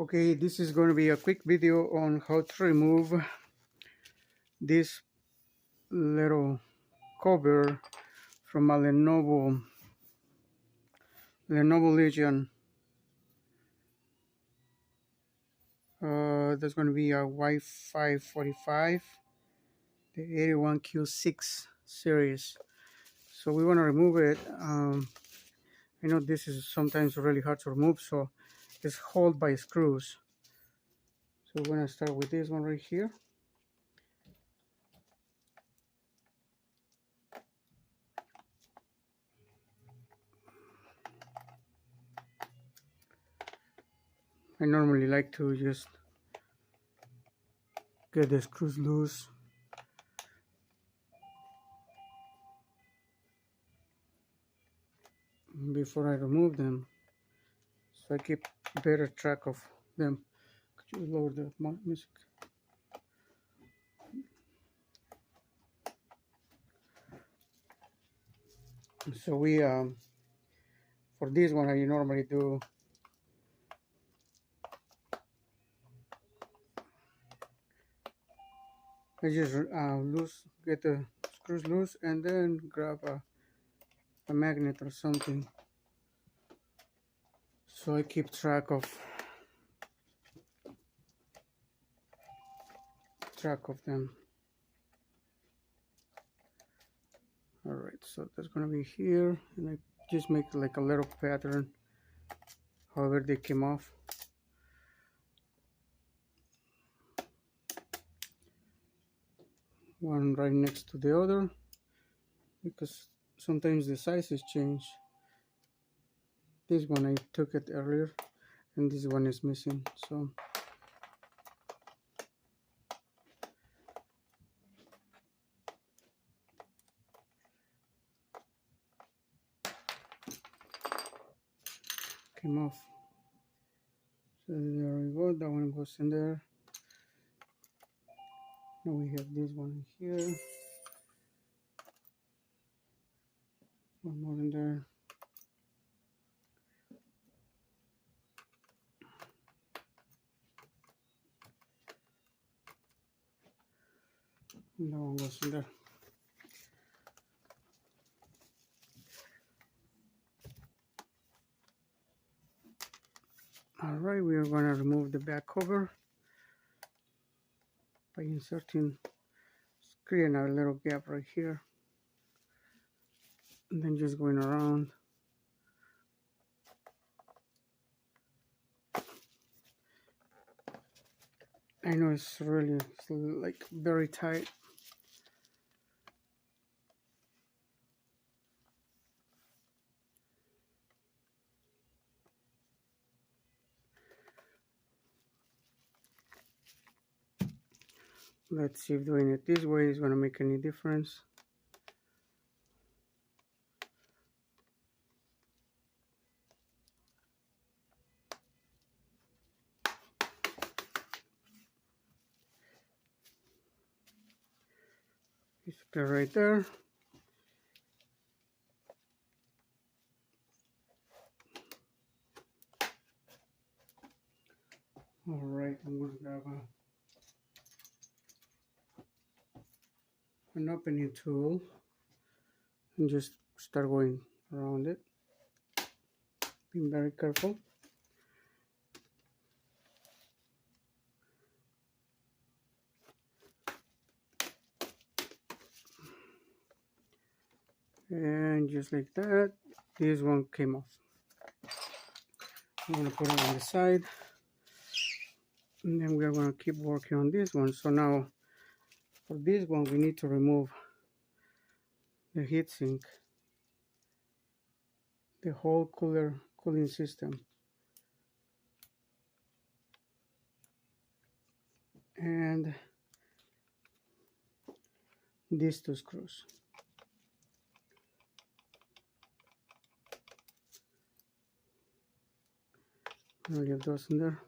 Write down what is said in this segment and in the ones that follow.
Okay, this is going to be a quick video on how to remove this little cover from a Lenovo Legion. That's going to be a Y545, the 81Q6 series. So we want to remove it. I know this is sometimes really hard to remove, so it's held by screws. So we're going to start with this one right here. I normally like to just get the screws loose. Before I remove them, so I keep better track of them. Could you lower the music? So we for this one, I normally do I just get the screws loose and then grab a magnet or something, so I keep track of them. Alright, so that's gonna be here, and I just make like a little pattern however they came off. One right next to the other, because sometimes the sizes change. This one I took it earlier, and this one is missing, so came off. So there we go, that one goes in there. Now we have this one here, one more in there. And that one goes in there. Alright, we are going to remove the back cover by creating a little gap right here, and then just going around. I know it's like very tight. Let's see if doing it this way is going to make any difference. Basically right there. Alright, I'm going to grab an opening tool and just start going around it. Being very careful. And just like that, this one came off. I'm going to put it on the side, and then we're going to keep working on this one. So now for this one, we need to remove the heatsink, the whole cooling system, and these two screws. I'll leave those in there.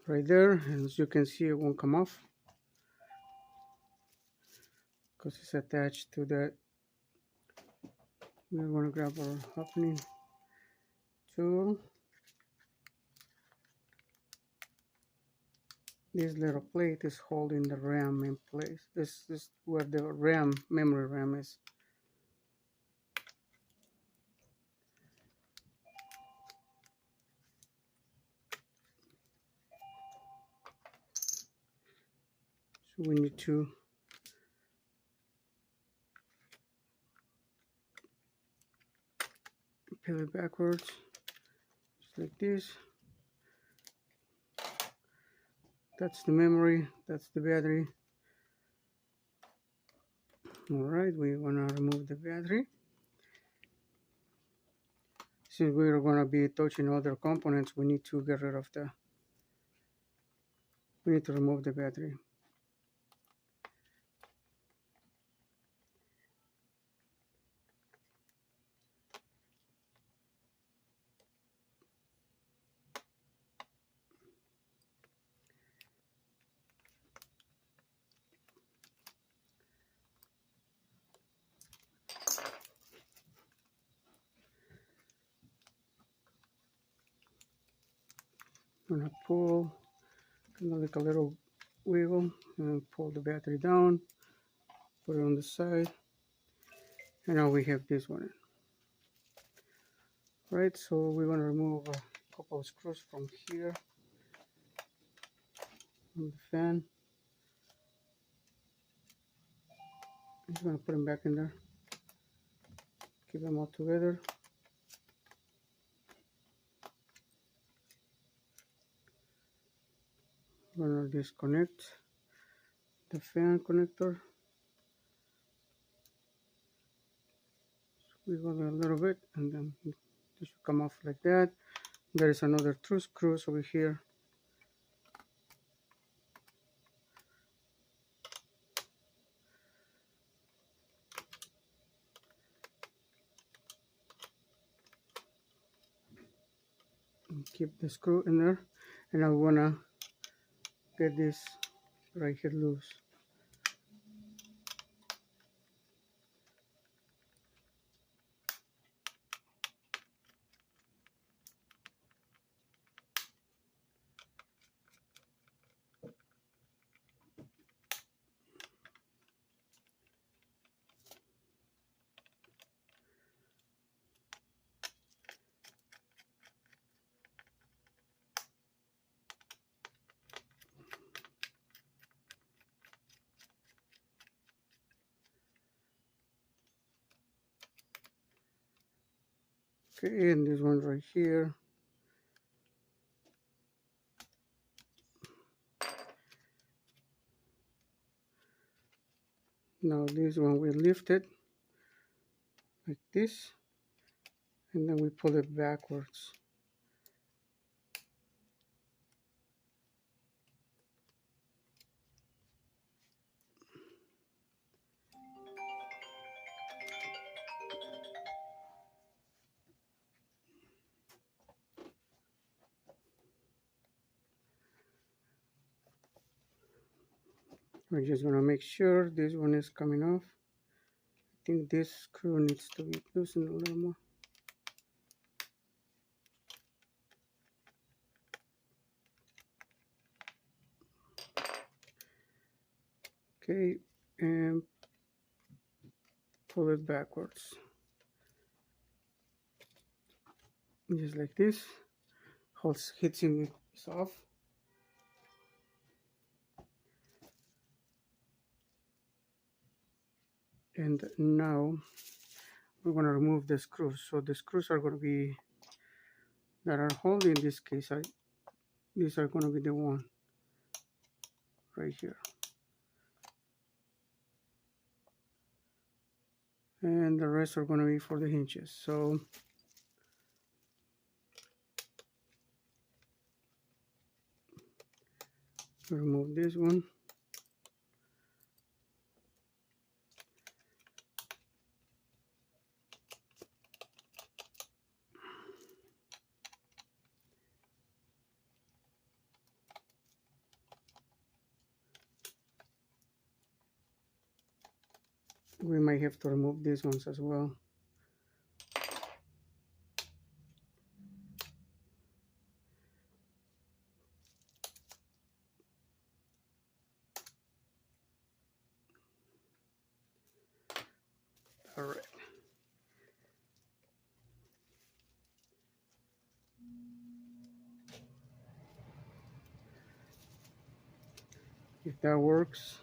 right there, and as you can see it won't come off because it's attached to that. We're going to grab our opening tool. This little plate is holding the RAM in place. This is where the memory RAM is. So we need to peel it backwards, just like this. That's the memory, that's the battery. Alright, we want to remove the battery. Since we're going to be touching other components, we need to get rid of we need to remove the battery. I'm going to pull, kind of like a little wiggle, and pull the battery down, put it on the side, and now we have this one. Right, so we're going to remove a couple of screws from here, from the fan. I'm just going to put them back in there, keep them all together. I'm going to disconnect the fan connector. Wiggle it a little bit, and then this should come off like that. There is another 2 screws over here. Keep the screw in there, and I want to get this right here loose. Okay, and this one right here. Now this one we lift it like this, and then we pull it backwards. We're just going to make sure this one is coming off. I think this screw needs to be loosened a little more. Okay, and pull it backwards. Just like this. Holds hitting is off. And now we're going to remove the screws. So the screws are going to be that are holding this case. These are going to be the one right here. And the rest are going to be for the hinges. So remove this one. We might have to remove these ones as well. All right. If that works,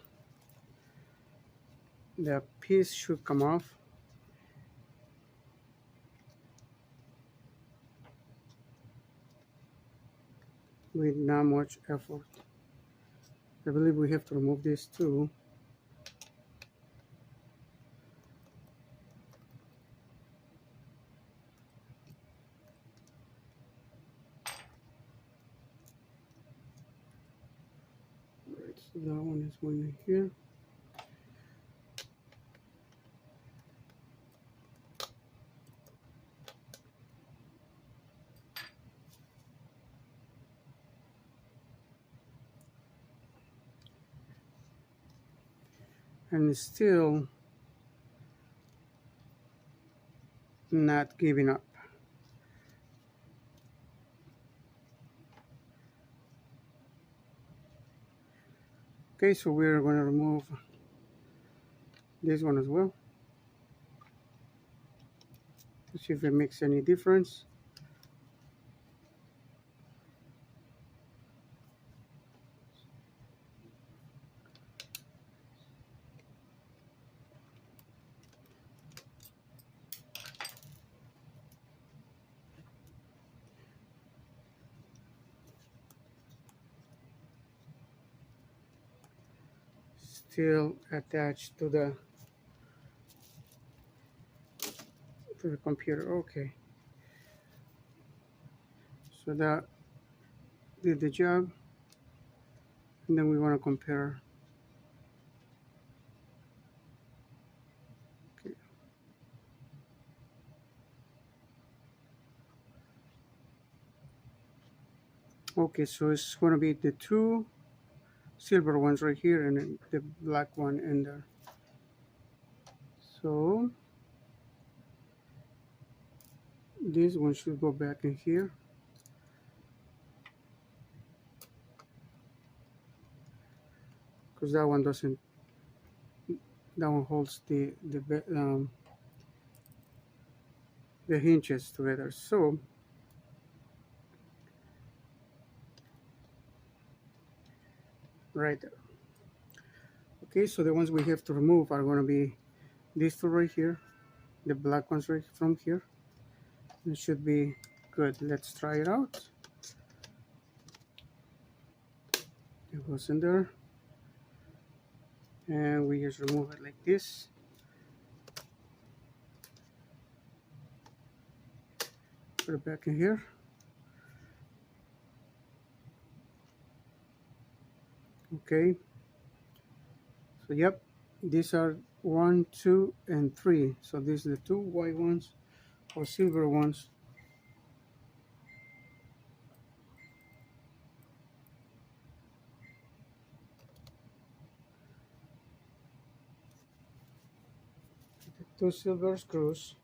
the piece should come off. With not much effort. I believe we have to remove this too. Right, so that one is going in here. And it's still not giving up. Okay, so we're going to remove this one as well to see if it makes any difference. Still attached to the computer. Okay, so that did the job, and then we want to compare. Okay. Okay, so it's going to be the two silver ones right here and then the black one in there. So this one should go back in here. Because that one doesn't, that one holds the hinges together. So right there. Okay, so the ones we have to remove are going to be these two right here, the black ones right from here. It should be good. Let's try it out. It goes in there, and we just remove it like this. Put it back in here. Okay, so yep, these are 1, 2, and 3. So these are the two white ones or silver ones. The two silver screws.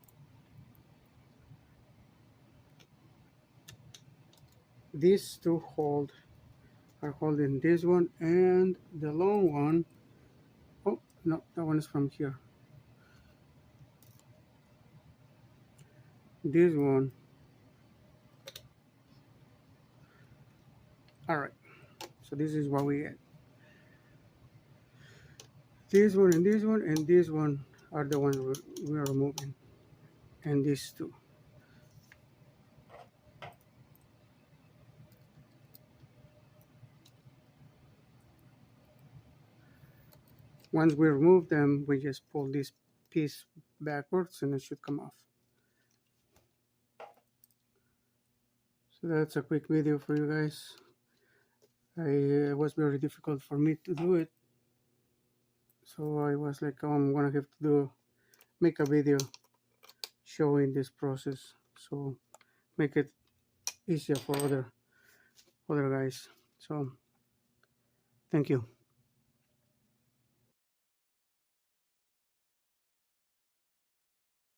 These two are holding this one, and the long one, oh no, that one is from here. This one. All right, so this is what we get. This one and this one and this one are the ones we are removing, and these two. Once we remove them, we just pull this piece backwards and it should come off. So that's a quick video for you guys. It was very difficult for me to do it, so I was like, oh, I'm gonna have to make a video showing this process, so make it easier for other guys. So thank you.